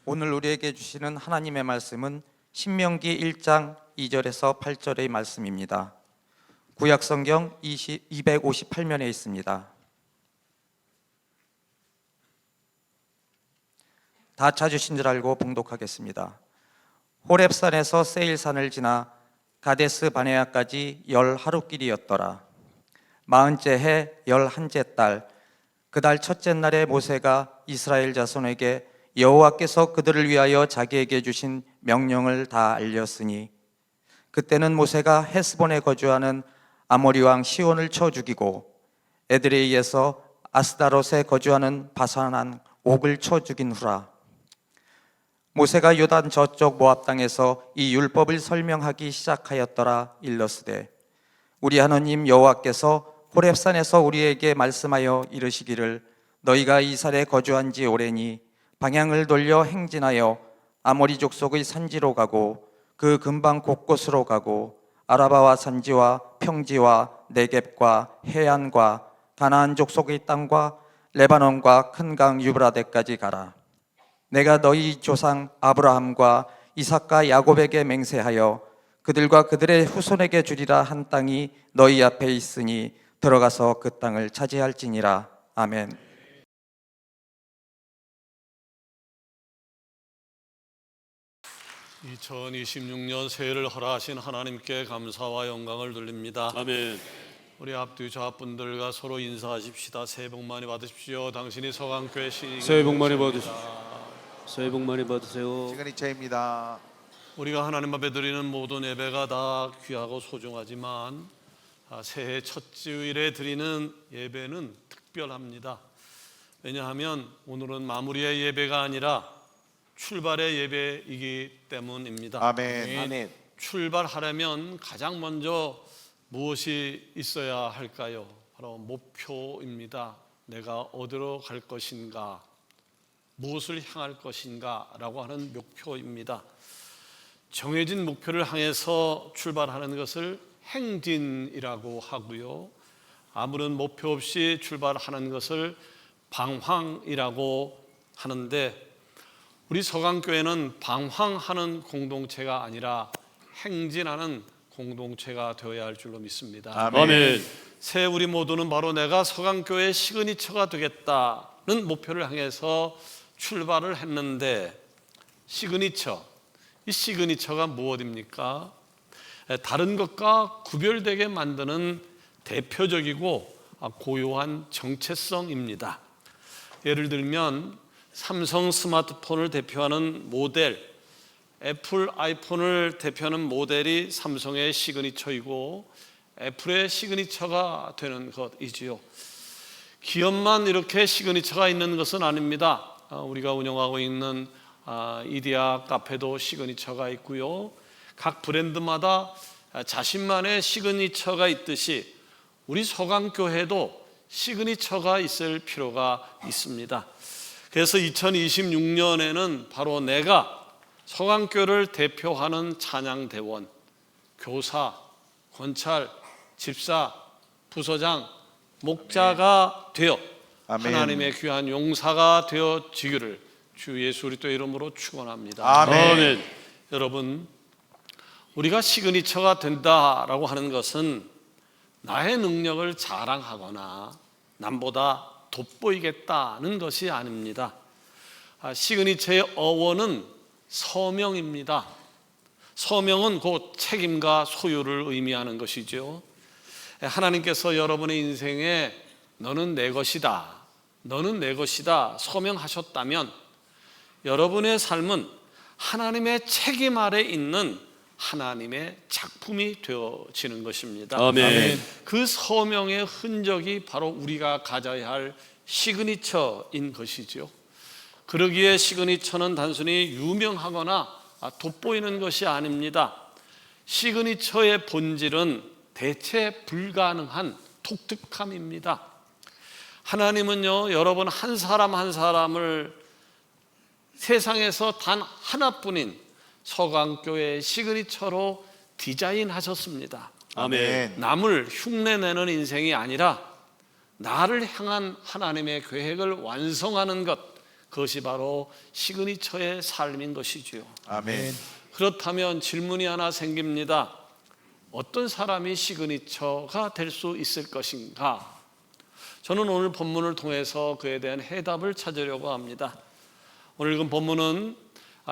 오늘 우리에게 주시는 하나님의 말씀은 신명기 1장 2절에서 8절의 말씀입니다. 구약성경 258면에 있습니다. 다 찾으신 줄 알고 봉독하겠습니다. 호렙산에서 세일산을 지나 가데스 바네아까지 10하루길이었더라. 40째 해 11째 달 그 달 첫째 날에 모세가 이스라엘 자손에게 여호와께서 그들을 위하여 자기에게 주신 명령을 다 알렸으니, 그때는 모세가 헤스본에 거주하는 아모리 왕 시온을 쳐 죽이고 에드레이에서 아스다롯에 거주하는 바산한 옥을 쳐 죽인 후라. 모세가 요단 저쪽 모압 땅에서 이 율법을 설명하기 시작하였더라. 일러스되, 우리 하나님 여호와께서 호렙산에서 우리에게 말씀하여 이르시기를, 너희가 이 산에 거주한 지 오래니 방향을 돌려 행진하여 아모리 족속의 산지로 가고 그 근방 곳곳으로 가고 아라바와 산지와 평지와 네겝과 해안과 가나안 족속의 땅과 레바논과 큰 강 유브라데까지 가라. 내가 너희 조상 아브라함과 이삭과 야곱에게 맹세하여 그들과 그들의 후손에게 주리라 한 땅이 너희 앞에 있으니 들어가서 그 땅을 차지할지니라. 아멘. (2026년) 새해를 허락하신 하나님께 감사와 영광을 돌립니다. 아멘. 우리 앞뒤 좌분들과 서로 인사하십시다. 새해 복 많이 받으십시오. 당신이 서강교회 신임 새해 복 많이 받으십시오. 새해 복 많이 받으세요. 시그니처입니다. 우리가 하나님 앞에 드리는 모든 예배가 다 귀하고 소중하지만 새해 첫 주일에 드리는 예배는 특별합니다. 왜냐하면 오늘은 마무리의 예배가 아니라 출발의 예배이기 때문입니다. 아멘. 아멘. 출발하려면 가장 먼저 무엇이 있어야 할까요? 바로 목표입니다. 내가 어디로 갈 것인가, 무엇을 향할 것인가 라고 하는 목표입니다. 정해진 목표를 향해서 출발하는 것을 행진이라고 하고요, 아무런 목표 없이 출발하는 것을 방황이라고 하는데, 우리 서강교회는 방황하는 공동체가 아니라 행진하는 공동체가 되어야 할 줄로 믿습니다. 아멘. 새해 우리 모두는 바로 내가 서강교회의 시그니처가 되겠다는 목표를 향해서 출발을 했는데, 이 시그니처가 무엇입니까? 다른 것과 구별되게 만드는 대표적이고 고유한 정체성입니다. 예를 들면 삼성 스마트폰을 대표하는 모델, 애플 아이폰을 대표하는 모델이 삼성의 시그니처이고 애플의 시그니처가 되는 것이지요. 기업만 이렇게 시그니처가 있는 것은 아닙니다. 우리가 운영하고 있는 이디야 카페도 시그니처가 있고요, 각 브랜드마다 자신만의 시그니처가 있듯이 우리 서강교회도 시그니처가 있을 필요가 있습니다. 그래서 2026년에는 바로 내가 서강교회를 대표하는 찬양대원, 교사, 권찰, 집사, 부서장, 목자가 되어 아멘. 하나님의 귀한 용사가 되어지기를 주 예수 그리스도 이름으로 축원합니다. 아멘. 여러분, 우리가 시그니처가 된다라고 하는 것은 나의 능력을 자랑하거나 남보다 돋보이겠다는 것이 아닙니다. 시그니처의 어원은 서명입니다. 서명은 곧 책임과 소유를 의미하는 것이죠. 하나님께서 여러분의 인생에 너는 내 것이다, 너는 내 것이다 서명하셨다면 여러분의 삶은 하나님의 책임 아래 있는 하나님의 작품이 되어지는 것입니다. 아멘. 그 서명의 흔적이 바로 우리가 가져야 할 시그니처인 것이죠. 그러기에 시그니처는 단순히 유명하거나 돋보이는 것이 아닙니다. 시그니처의 본질은 대체 불가능한 독특함입니다. 하나님은요, 여러분 한 사람 한 사람을 세상에서 단 하나뿐인 서강교회의 시그니처로 디자인하셨습니다. 아멘. 남을 흉내내는 인생이 아니라 나를 향한 하나님의 계획을 완성하는 것, 그것이 바로 시그니처의 삶인 것이지요. 아멘. 그렇다면 질문이 하나 생깁니다. 어떤 사람이 시그니처가 될 수 있을 것인가? 저는 오늘 본문을 통해서 그에 대한 해답을 찾으려고 합니다. 오늘 읽은 본문은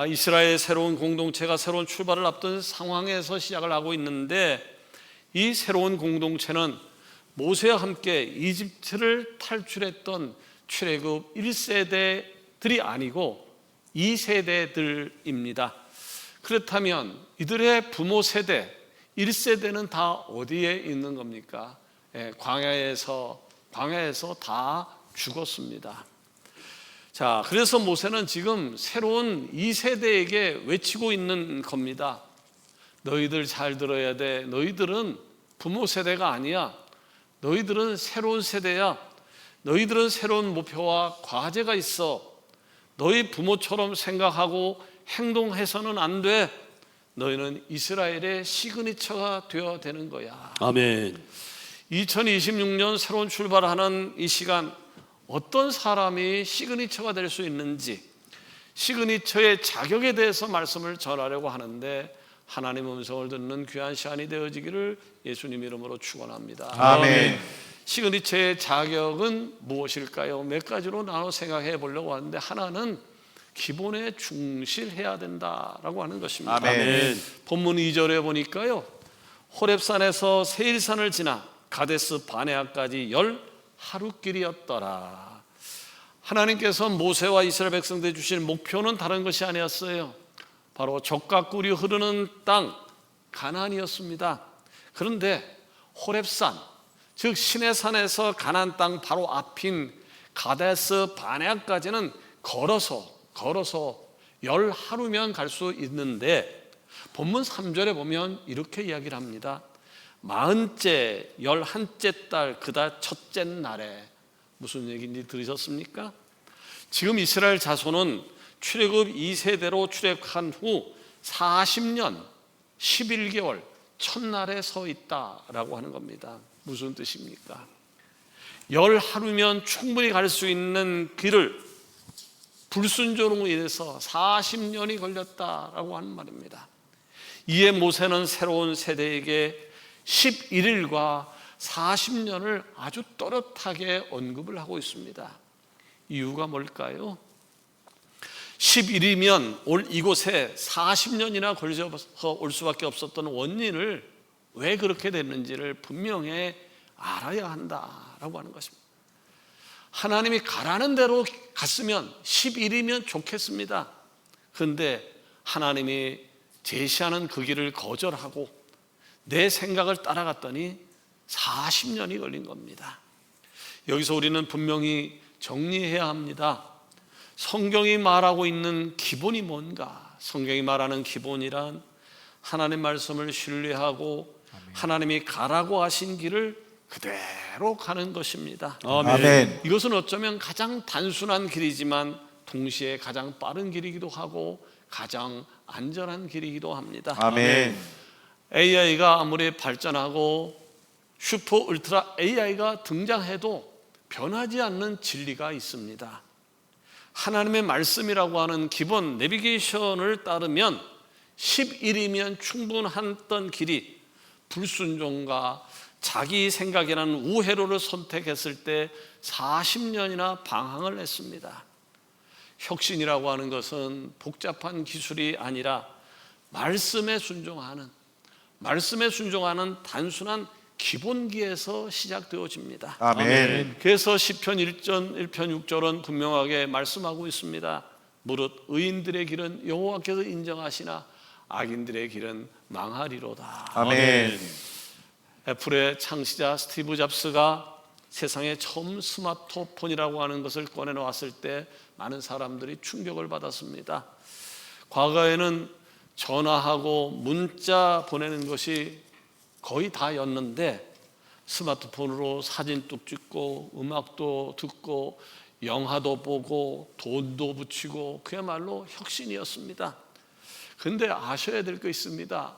이스라엘의 새로운 공동체가 새로운 출발을 앞둔 상황에서 시작을 하고 있는데, 이 새로운 공동체는 모세와 함께 이집트를 탈출했던 출애굽 1세대들이 아니고 2세대들입니다. 그렇다면 이들의 부모 세대 1세대는 다 어디에 있는 겁니까? 광야에서 다 죽었습니다. 자, 그래서 모세는 지금 새로운 2세대에게 외치고 있는 겁니다. 너희들 잘 들어야 돼. 너희들은 부모 세대가 아니야. 너희들은 새로운 세대야. 너희들은 새로운 목표와 과제가 있어. 너희 부모처럼 생각하고 행동해서는 안 돼. 너희는 이스라엘의 시그니처가 되어야 되는 거야. 아멘. 2026년 새로운 출발하는 이 시간, 어떤 사람이 시그니처가 될 수 있는지, 시그니처의 자격에 대해서 말씀을 전하려고 하는데, 하나님의 음성을 듣는 귀한 시간이 되어지기를 예수님 이름으로 축원합니다. 아멘. 시그니처의 자격은 무엇일까요? 몇 가지로 나눠 생각해 보려고 하는데, 하나는 기본에 충실해야 된다라고 하는 것입니다. 아멘. 본문 2절에 보니까요, 호렙산에서 세일산을 지나 가데스 바네아까지 10하루길이었더라. 하나님께서 모세와 이스라엘 백성들에 주신 목표는 다른 것이 아니었어요. 바로 젖과 꿀이 흐르는 땅 가나안이었습니다. 그런데 호렙산, 즉 시내산에서 가나안 땅 바로 앞인 가데스 바네아까지는 걸어서 10하루면 갈 수 있는데, 본문 3절에 보면 이렇게 이야기를 합니다. 40째 11째 달 그달 첫째 날에. 무슨 얘기인지 들으셨습니까? 지금 이스라엘 자손은 출애굽 2세대로 출애굽한 후 40년 11개월 첫날에 서 있다라고 하는 겁니다. 무슨 뜻입니까? 10하루면 충분히 갈 수 있는 길을 불순종으로 인해서 40년이 걸렸다라고 하는 말입니다. 이에 모세는 새로운 세대에게 11일과 40년을 아주 또렷하게 언급을 하고 있습니다. 이유가 뭘까요? 11이면 올 이곳에 40년이나 걸려서 올 수밖에 없었던 원인을, 왜 그렇게 됐는지를 분명히 알아야 한다라고 하는 것입니다. 하나님이 가라는 대로 갔으면 11이면 좋겠습니다. 그런데 하나님이 제시하는 그 길을 거절하고 내 생각을 따라갔더니 40년이 걸린 겁니다. 여기서 우리는 분명히 정리해야 합니다. 성경이 말하고 있는 기본이 뭔가? 성경이 말하는 기본이란 하나님 말씀을 신뢰하고 하나님이 가라고 하신 길을 그대로 가는 것입니다. 아멘. 이것은 어쩌면 가장 단순한 길이지만 동시에 가장 빠른 길이기도 하고 가장 안전한 길이기도 합니다. 아멘. AI가 아무리 발전하고 슈퍼 울트라 AI가 등장해도 변하지 않는 진리가 있습니다. 하나님의 말씀이라고 하는 기본 내비게이션을 따르면 10일이면 충분했던 길이 불순종과 자기 생각이라는 우회로를 선택했을 때 40년이나 방황을 했습니다. 혁신이라고 하는 것은 복잡한 기술이 아니라 말씀에 순종하는 단순한 기본기에서 시작되어집니다. 아멘. 그래서 시편 1편 6절은 분명하게 말씀하고 있습니다. 무릇 의인들의 길은 여호와께서 인정하시나 악인들의 길은 망하리로다. 아멘. 애플의 창시자 스티브 잡스가 세상에 처음 스마트폰이라고 하는 것을 꺼내놓았을 때 많은 사람들이 충격을 받았습니다. 과거에는 전화하고 문자 보내는 것이 거의 다였는데 스마트폰으로 사진도 찍고 음악도 듣고 영화도 보고 돈도 붙이고 그야말로 혁신이었습니다. 그런데 아셔야 될 거 있습니다.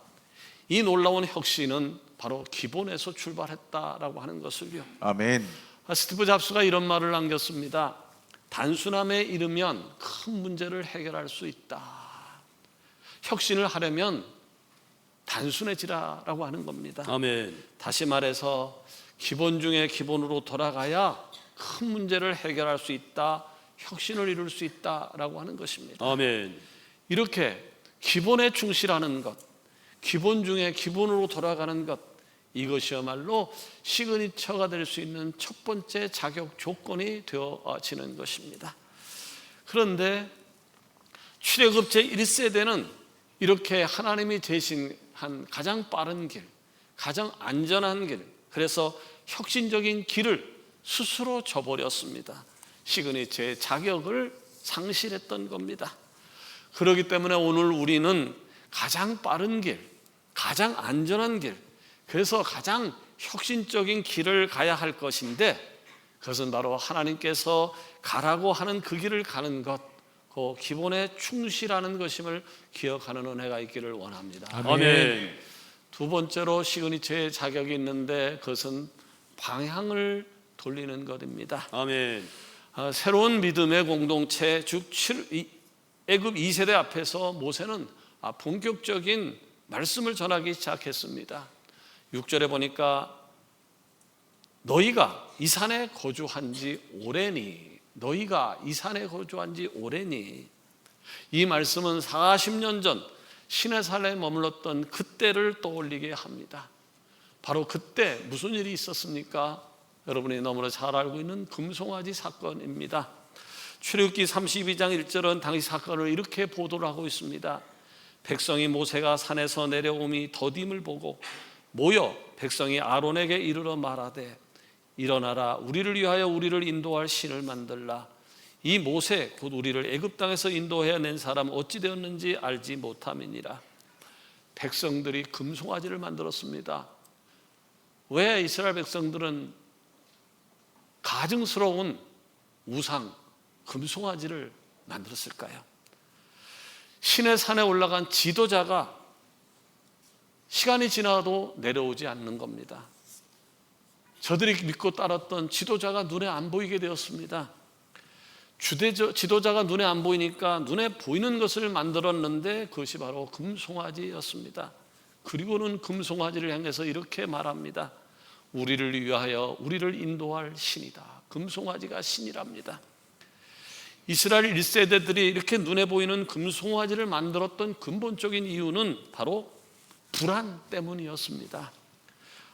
이 놀라운 혁신은 바로 기본에서 출발했다라고 하는 것을요. 아멘. 스티브 잡스가 이런 말을 남겼습니다. 단순함에 이르면 큰 문제를 해결할 수 있다. 혁신을 하려면 단순해지라라고 하는 겁니다. 아멘. 다시 말해서 기본 중에 기본으로 돌아가야 큰 문제를 해결할 수 있다, 혁신을 이룰 수 있다라고 하는 것입니다. 아멘. 이렇게 기본에 충실하는 것, 기본 중에 기본으로 돌아가는 것, 이것이야말로 시그니처가 될 수 있는 첫 번째 자격 조건이 되어지는 것입니다. 그런데 출애굽 제1세대는 이렇게 하나님이 제시한 가장 빠른 길, 가장 안전한 길, 그래서 혁신적인 길을 스스로 저버렸습니다. 시그니처의 자격을 상실했던 겁니다. 그렇기 때문에 오늘 우리는 가장 빠른 길, 가장 안전한 길, 그래서 가장 혁신적인 길을 가야 할 것인데, 그것은 바로 하나님께서 가라고 하는 그 길을 가는 것, 그 기본에 충실하는 것임을 기억하는 은혜가 있기를 원합니다. 아멘. 두 번째로 시그니처의 자격이 있는데 그것은 방향을 돌리는 것입니다. 아멘. 새로운 믿음의 공동체, 즉 애굽 2세대 앞에서 모세는 본격적인 말씀을 전하기 시작했습니다. 6절에 보니까 너희가 이 산에 거주한 지 오래니, 너희가 이 산에 거주한 지 오래니. 이 말씀은 40년 전 시내산에 머물렀던 그때를 떠올리게 합니다. 바로 그때 무슨 일이 있었습니까? 여러분이 너무나 잘 알고 있는 금송아지 사건입니다. 출애굽기 32장 1절은 당시 사건을 이렇게 보도를 하고 있습니다. 백성이 모세가 산에서 내려오미 더딤을 보고 모여 백성이 아론에게 이르러 말하되 일어나라, 우리를 위하여 우리를 인도할 신을 만들라. 이 모세 곧 우리를 애굽 땅에서 인도해 낸 사람 어찌 되었는지 알지 못함이니라. 백성들이 금송아지를 만들었습니다. 왜 이스라엘 백성들은 가증스러운 우상 금송아지를 만들었을까요? 신의 산에 올라간 지도자가 시간이 지나도 내려오지 않는 겁니다. 저들이 믿고 따랐던 지도자가 눈에 안 보이게 되었습니다. 지도자가 눈에 안 보이니까 눈에 보이는 것을 만들었는데 그것이 바로 금송아지였습니다. 그리고는 금송아지를 향해서 이렇게 말합니다. 우리를 위하여 우리를 인도할 신이다. 금송아지가 신이랍니다. 이스라엘 1세대들이 이렇게 눈에 보이는 금송아지를 만들었던 근본적인 이유는 바로 불안 때문이었습니다.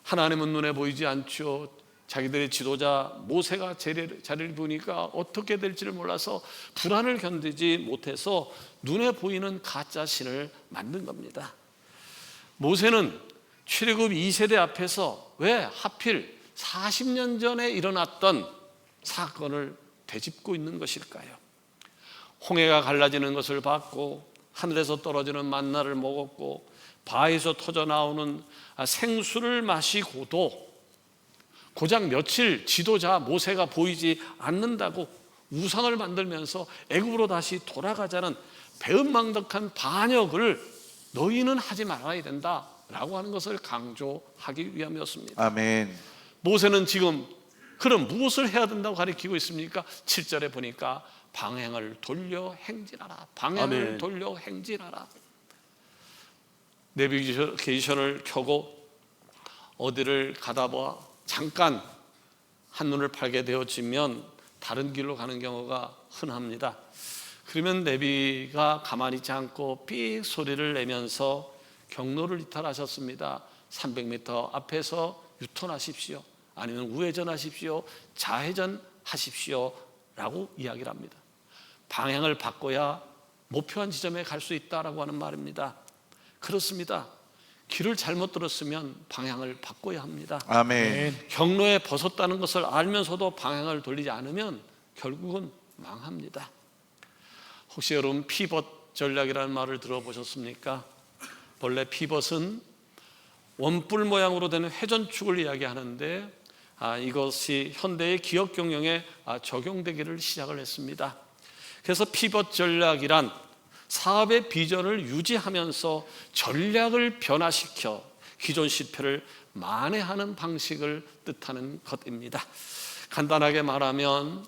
하나님은 눈에 보이지 않죠. 자기들의 지도자 모세가 자리를 보니까 어떻게 될지를 몰라서 불안을 견디지 못해서 눈에 보이는 가짜 신을 만든 겁니다. 모세는 출애굽 2세대 앞에서 왜 하필 40년 전에 일어났던 사건을 되짚고 있는 것일까요? 홍해가 갈라지는 것을 봤고 하늘에서 떨어지는 만나를 먹었고 바에서 터져 나오는 생수를 마시고도 고작 며칠 지도자 모세가 보이지 않는다고 우상을 만들면서 애굽으로 다시 돌아가자는 배은망덕한 반역을 너희는 하지 말아야 된다라고 하는 것을 강조하기 위함이었습니다. 아멘. 모세는 지금 그럼 무엇을 해야 된다고 가르치고 있습니까? 7절에 보니까 방향을 돌려 행진하라. 방향을 아멘. 돌려 행진하라. 내비게이션을 켜고 어디를 가다 봐 잠깐 한눈을 팔게 되어지면 다른 길로 가는 경우가 흔합니다. 그러면 내비가 가만히 있지 않고 삑 소리를 내면서 경로를 이탈하셨습니다. 300m 앞에서 유턴하십시오. 아니면 우회전하십시오. 좌회전하십시오. 라고 이야기를 합니다. 방향을 바꿔야 목표한 지점에 갈 수 있다라고 하는 말입니다. 그렇습니다. 길을 잘못 들었으면 방향을 바꿔야 합니다. 아멘. 경로에 벗었다는 것을 알면서도 방향을 돌리지 않으면 결국은 망합니다. 혹시 여러분 피벗 전략이라는 말을 들어보셨습니까? 본래 피벗은 원뿔 모양으로 되는 회전축을 이야기하는데 이것이 현대의 기업 경영에 적용되기를 시작을 했습니다. 그래서 피벗 전략이란 사업의 비전을 유지하면서 전략을 변화시켜 기존 실패를 만회하는 방식을 뜻하는 것입니다. 간단하게 말하면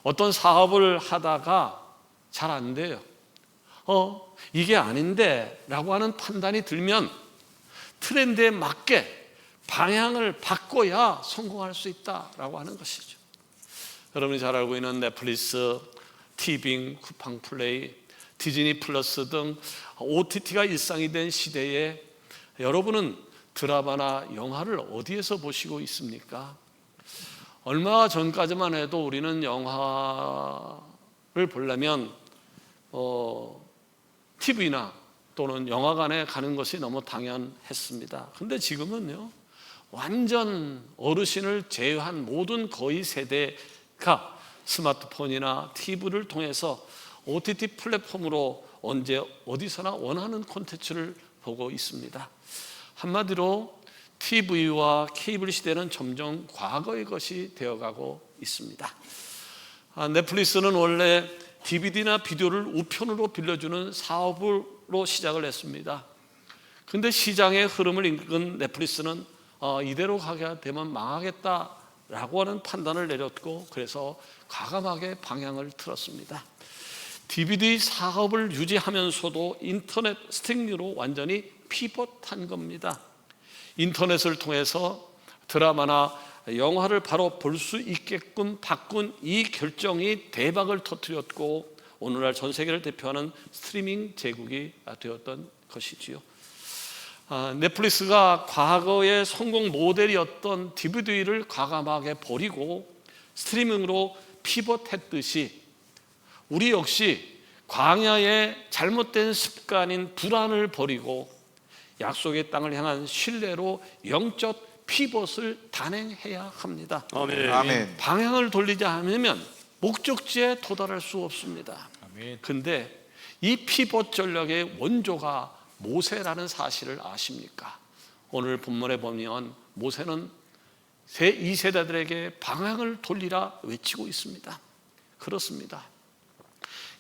어떤 사업을 하다가 잘 안 돼요. 이게 아닌데 라고 하는 판단이 들면 트렌드에 맞게 방향을 바꿔야 성공할 수 있다라고 하는 것이죠. 여러분이 잘 알고 있는 넷플릭스, 티빙, 쿠팡 플레이, 디즈니 플러스 등 OTT가 일상이 된 시대에 여러분은 드라마나 영화를 어디에서 보시고 있습니까? 얼마 전까지만 해도 우리는 영화를 보려면 TV나 또는 영화관에 가는 것이 너무 당연했습니다. 근데 지금은요, 완전 어르신을 제외한 모든 거의 세대가 스마트폰이나 TV를 통해서 OTT 플랫폼으로 언제 어디서나 원하는 콘텐츠를 보고 있습니다. 한마디로 TV와 케이블 시대는 점점 과거의 것이 되어가고 있습니다. 넷플릭스는 원래 DVD나 비디오를 우편으로 빌려주는 사업으로 시작을 했습니다. 그런데 시장의 흐름을 읽은 넷플릭스는 이대로 가게 되면 망하겠다라고 하는 판단을 내렸고, 그래서 과감하게 방향을 틀었습니다. DVD 사업을 유지하면서도 인터넷 스트리밍으로 완전히 피벗한 겁니다. 인터넷을 통해서 드라마나 영화를 바로 볼 수 있게끔 바꾼 이 결정이 대박을 터뜨렸고, 오늘날 전 세계를 대표하는 스트리밍 제국이 되었던 것이지요. 넷플릭스가 과거의 성공 모델이었던 DVD를 과감하게 버리고 스트리밍으로 피벗했듯이 우리 역시 광야의 잘못된 습관인 불안을 버리고 약속의 땅을 향한 신뢰로 영적 피벗을 단행해야 합니다. 아멘. 아멘. 방향을 돌리지 않으면 목적지에 도달할 수 없습니다. 근데 이 피벗 전략의 원조가 모세라는 사실을 아십니까? 오늘 본문에 보면 모세는 이 세대들에게 방향을 돌리라 외치고 있습니다. 그렇습니다.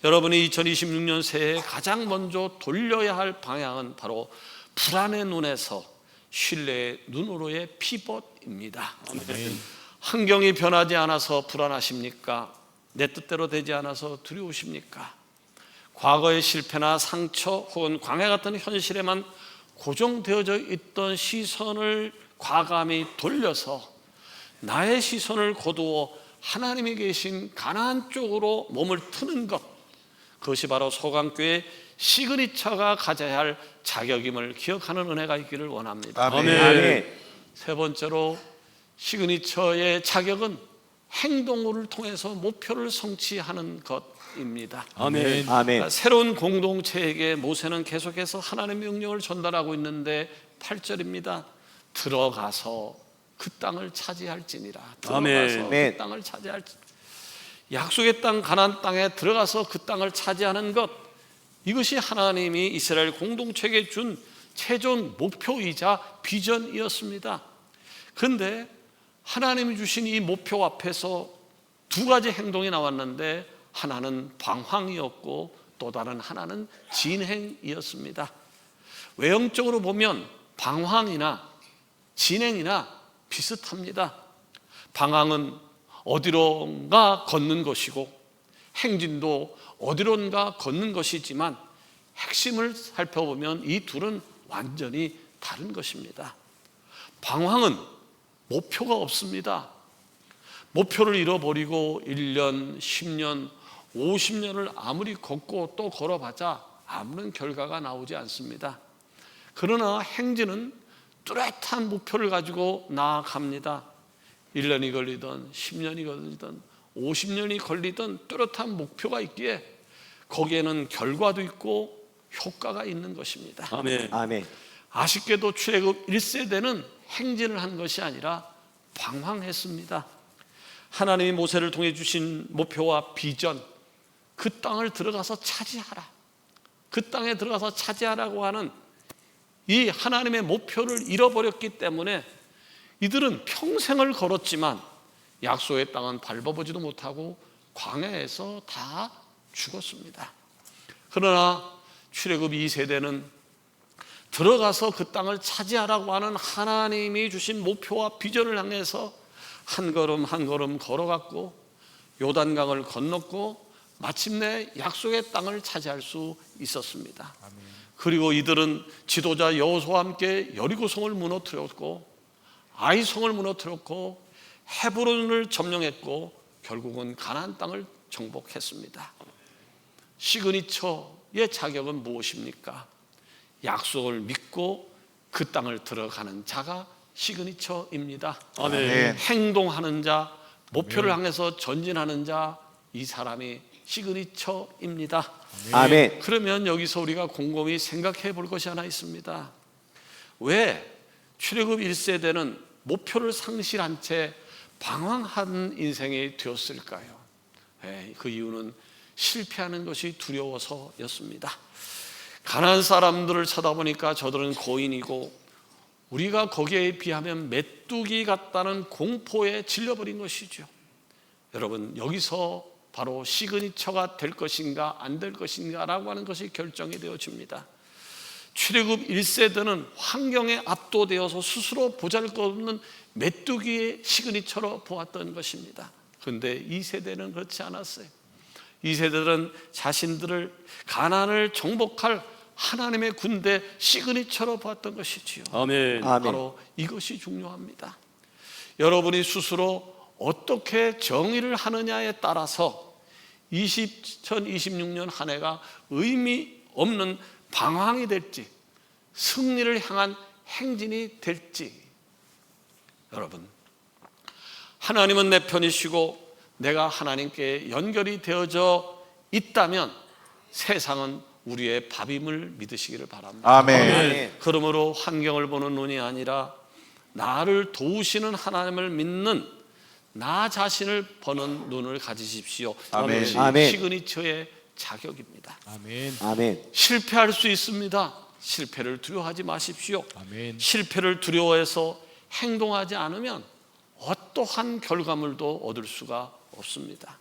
여러분이 2026년 새해 가장 먼저 돌려야 할 방향은 바로 불안의 눈에서 신뢰의 눈으로의 피벗입니다. 환경이 변하지 않아서 불안하십니까? 내 뜻대로 되지 않아서 두려우십니까? 과거의 실패나 상처 혹은 광야 같은 현실에만 고정되어져 있던 시선을 과감히 돌려서 나의 시선을 거두어 하나님이 계신 가나안 쪽으로 몸을 트는 것, 그것이 바로 소강교회 시그니처가 가져야 할 자격임을 기억하는 은혜가 있기를 원합니다. 아멘. 아멘. 세 번째로 시그니처의 자격은 행동을 통해서 목표를 성취하는 것입니다. 아멘. 아멘. 새로운 공동체에게 모세는 계속해서 하나님의 명령을 전달하고 있는데 8절입니다. 들어가서 그 땅을 차지할지니라. 들어가서 아멘. 그 땅을 차지할지. 약속의 땅 가나안 땅에 들어가서 그 땅을 차지하는 것, 이것이 하나님이 이스라엘 공동체에게 준 최종 목표이자 비전이었습니다. 그런데 하나님이 주신 이 목표 앞에서 두 가지 행동이 나왔는데, 하나는 방황이었고 또 다른 하나는 진행이었습니다. 외형적으로 보면 방황이나 진행이나 비슷합니다. 방황은 어디론가 걷는 것이고 행진도 어디론가 걷는 것이지만 핵심을 살펴보면 이 둘은 완전히 다른 것입니다. 방황은 목표가 없습니다. 목표를 잃어버리고 1년, 10년, 50년을 아무리 걷고 또 걸어봤자 아무런 결과가 나오지 않습니다. 그러나 행진은 뚜렷한 목표를 가지고 나아갑니다. 1년이 걸리든 10년이 걸리든 50년이 걸리든 뚜렷한 목표가 있기에 거기에는 결과도 있고 효과가 있는 것입니다. 아멘. 아멘. 아쉽게도 출애굽 1세대는 행진을 한 것이 아니라 방황했습니다. 하나님이 모세를 통해 주신 목표와 비전, 그 땅을 들어가서 차지하라, 그 땅에 들어가서 차지하라고 하는 이 하나님의 목표를 잃어버렸기 때문에 이들은 평생을 걸었지만 약속의 땅은 밟아보지도 못하고 광야에서 다 죽었습니다. 그러나 출애굽 2세대는 들어가서 그 땅을 차지하라고 하는 하나님이 주신 목표와 비전을 향해서 한 걸음 한 걸음 걸어갔고 요단강을 건넜고 마침내 약속의 땅을 차지할 수 있었습니다. 그리고 이들은 지도자 여호수아와 함께 여리고성을 무너뜨렸고 아이성을 무너뜨렸고 헤브론을 점령했고 결국은 가나안 땅을 정복했습니다. 시그니처의 자격은 무엇입니까? 약속을 믿고 그 땅을 들어가는 자가 시그니처입니다. 아멘. 행동하는 자, 목표를 향해서 전진하는 자, 이 사람이 시그니처입니다. 아멘. 그러면 여기서 우리가 곰곰이 생각해 볼 것이 하나 있습니다. 왜 출애굽 1세대는 목표를 상실한 채 방황한 인생이 되었을까요? 그 이유는 실패하는 것이 두려워서였습니다. 가나안 사람들을 쳐다보니까 저들은 고인이고 우리가 거기에 비하면 메뚜기 같다는 공포에 질려버린 것이죠. 여러분, 여기서 바로 시그니처가 될 것인가 안 될 것인가 라고 하는 것이 결정이 되어집니다. 출애굽 1세대는 환경에 압도되어서 스스로 보잘것없는 메뚜기의 시그니처로 보았던 것입니다. 그런데 2세대는 그렇지 않았어요. 2세대들은 자신들을 가나안을 정복할 하나님의 군대 시그니처로 보았던 것이지요. 아멘. 아멘. 바로 이것이 중요합니다. 여러분이 스스로 어떻게 정의를 하느냐에 따라서 2026년 한 해가 의미 없는 방황이 될지 승리를 향한 행진이 될지, 여러분, 하나님은 내 편이시고 내가 하나님께 연결이 되어져 있다면 세상은 우리의 밥임을 믿으시기를 바랍니다. 아멘. 그러므로 환경을 보는 눈이 아니라 나를 도우시는 하나님을 믿는 나 자신을 보는 눈을 가지십시오. 아멘. 이것이 아멘. 시그니처의 자격입니다. 아멘. 실패할 수 있습니다. 실패를 두려워하지 마십시오. 실패를 두려워해서 행동하지 않으면 어떠한 결과물도 얻을 수가 없습니다.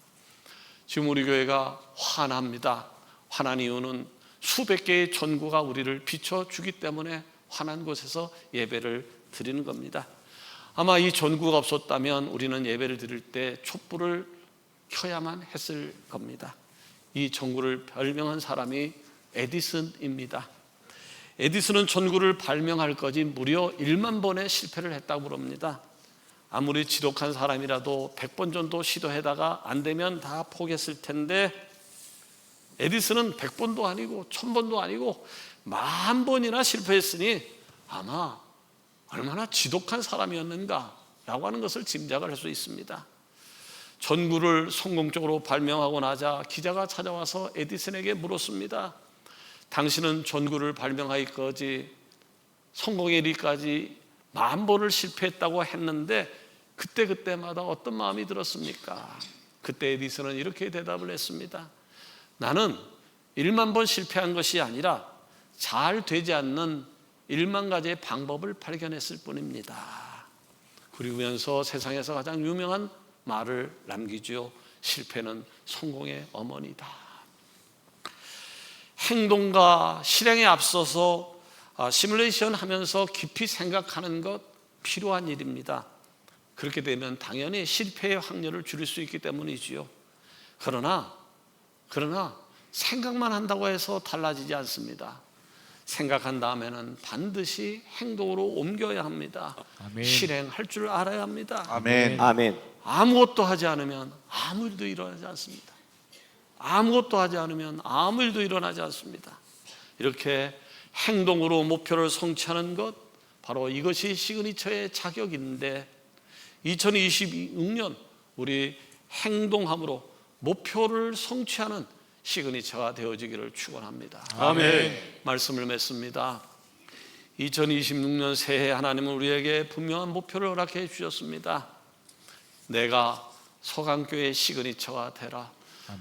지금 우리 교회가 화납니다. 화난 이유는 수백 개의 전구가 우리를 비춰주기 때문에 화난 곳에서 예배를 드리는 겁니다. 아마 이 전구가 없었다면 우리는 예배를 드릴 때 촛불을 켜야만 했을 겁니다. 이 전구를 발명한 사람이 에디슨입니다. 에디슨은 전구를 발명할 것이 무려 1만 번의 실패를 했다고 그럽니다. 아무리 지독한 사람이라도 100번 정도 시도하다가 안 되면 다 포기했을 텐데 에디슨은 100번도 아니고 1000번도 아니고 10,000번이나 실패했으니 아마 얼마나 지독한 사람이었는가라고 하는 것을 짐작을 할 수 있습니다. 전구를 성공적으로 발명하고 나자 기자가 찾아와서 에디슨에게 물었습니다. 당신은 전구를 발명하기까지 성공에 이르기까지 10,000번을 실패했다고 했는데 그때마다 어떤 마음이 들었습니까? 그때 에디슨은 이렇게 대답을 했습니다. 나는 1만 번 실패한 것이 아니라 잘 되지 않는 1만 가지의 방법을 발견했을 뿐입니다. 그러면서 세상에서 가장 유명한 말을 남기죠. 실패는 성공의 어머니다. 행동과 실행에 앞서서 시뮬레이션 하면서 깊이 생각하는 것 필요한 일입니다. 그렇게 되면 당연히 실패의 확률을 줄일 수 있기 때문이지요. 그러나 생각만 한다고 해서 달라지지 않습니다. 생각한 다음에는 반드시 행동으로 옮겨야 합니다. 실행할 줄 알아야 합니다. 아멘. 아멘. 아무것도 하지 않으면 아무 일도 일어나지 않습니다. 아무것도 하지 않으면 아무 일도 일어나지 않습니다. 이렇게 행동으로 목표를 성취하는 것, 바로 이것이 시그니처의 자격인데 2026년 우리 행동함으로 목표를 성취하는 시그니처가 되어지기를 축원합니다. 아멘. 말씀을 맺습니다. 2026년 새해 하나님은 우리에게 분명한 목표를 허락해 주셨습니다. 내가 서강교회의 시그니처가 되라.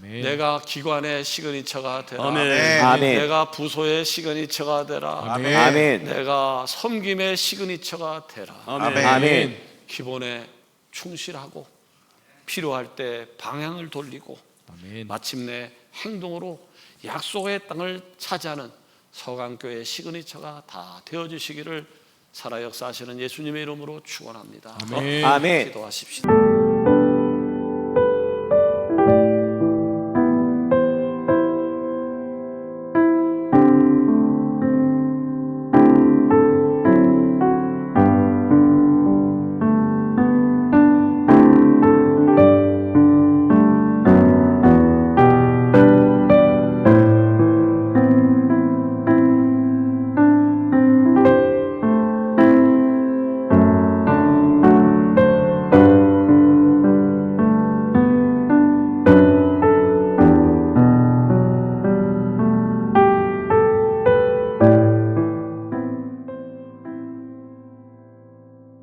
내가 기관의 시그니처가 되라. 아멘. 아멘. 내가 부서의 시그니처가 되라. 아멘. 내가 섬김의 시그니처가 되라. 아멘. 아멘. 기본에 충실하고 필요할 때 방향을 돌리고 마침내 행동으로 약속의 땅을 차지하는 서강교회의 시그니처가 다 되어주시기를 살아 역사하시는 예수님의 이름으로 축원합니다. 아멘. 기도하십시다.